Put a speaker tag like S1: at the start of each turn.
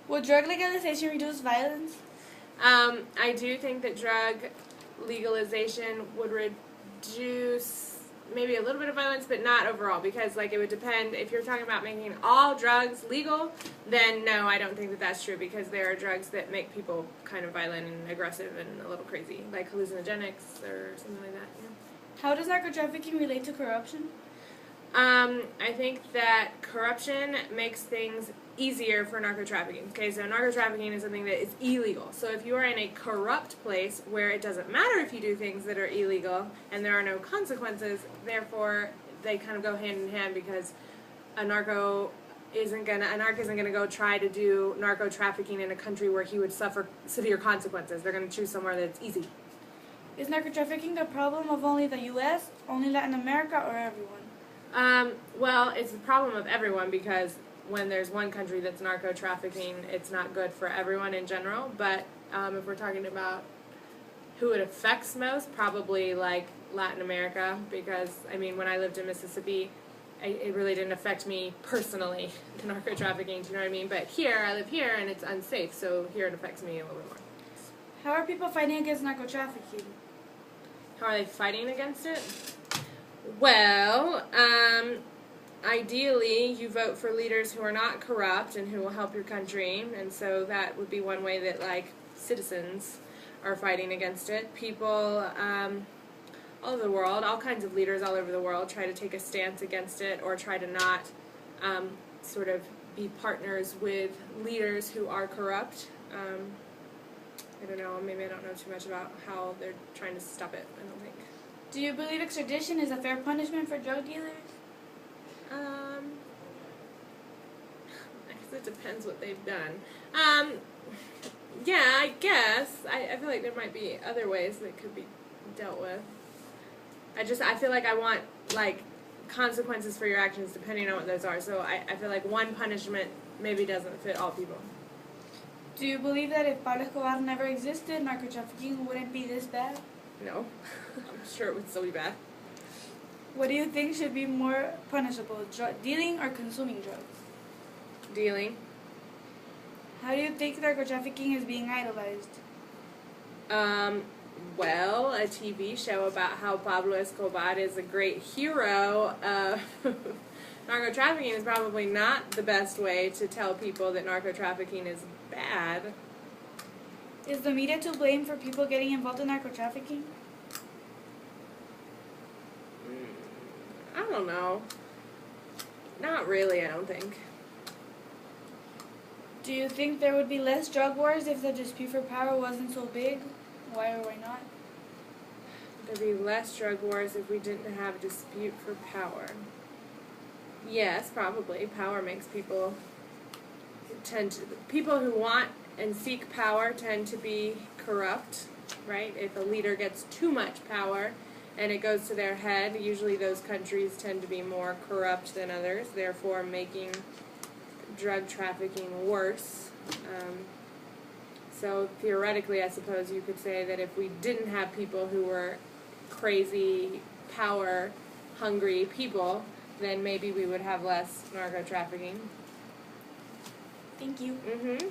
S1: Will drug legalization reduce violence?
S2: I do think that drug legalization would reduce maybe a little bit of violence, but not overall, because like it would depend. If you're talking about making all drugs legal, then no, I don't think that that's true, because there are drugs that make people kind of violent and aggressive and a little crazy, like hallucinogenics or something like that. Yeah.
S1: How does narco trafficking relate to corruption?
S2: I think that corruption makes things easier for narco trafficking. Okay, so narco trafficking is something that is illegal. So if you are in a corrupt place where it doesn't matter if you do things that are illegal and there are no consequences, therefore they kind of go hand in hand, because a narc isn't gonna go try to do narco trafficking in a country where he would suffer severe consequences. They're gonna choose somewhere that's easy.
S1: Is narco trafficking the problem of only the U.S., only Latin America, or everyone?
S2: Well, it's the problem of everyone, because when there's one country that's narco trafficking, it's not good for everyone in general. But if we're talking about who it affects most, probably like Latin America, because I mean, when I lived in Mississippi, it really didn't affect me personally, the narco trafficking, do you know what I mean? But here, I live here and it's unsafe, so here it affects me a little bit more.
S1: How are people fighting against narco trafficking?
S2: How are they fighting against it? Well, ideally, you vote for leaders who are not corrupt and who will help your country, and so that would be one way that, like, citizens are fighting against it. People all over the world, all kinds of leaders all over the world try to take a stance against it, or try to not sort of be partners with leaders who are corrupt. I don't know, maybe I don't know too much about how they're trying to stop it, I don't think.
S1: Do you believe extradition is a fair punishment for drug dealers?
S2: I guess it depends what they've done. Yeah, I guess. I feel like there might be other ways that could be dealt with. I feel like I want, like, consequences for your actions depending on what those are. So I feel like one punishment maybe doesn't fit all people.
S1: Do you believe that if Pablo Escobar never existed, narco trafficking wouldn't be this bad?
S2: No. I'm sure it would still be bad.
S1: What do you think should be more punishable, dealing or consuming drugs?
S2: Dealing.
S1: How do you think narco trafficking is being idolized?
S2: Well, a TV show about how Pablo Escobar is a great hero. Narco trafficking is probably not the best way to tell people that narco trafficking is bad.
S1: Is the media to blame for people getting involved in narco trafficking?
S2: I don't know. Not really, I don't think.
S1: Do you think there would be less drug wars if the dispute for power wasn't so big? Why or why not?
S2: There'd be less drug wars if we didn't have a dispute for power. Yes, probably. Power makes people people who want and seek power tend to be corrupt, right? If a leader gets too much power and it goes to their head, usually those countries tend to be more corrupt than others, therefore making drug trafficking worse. So theoretically, I suppose you could say that if we didn't have people who were crazy, power-hungry people, then maybe we would have less narco trafficking.
S1: Thank you.
S2: Mm-hmm.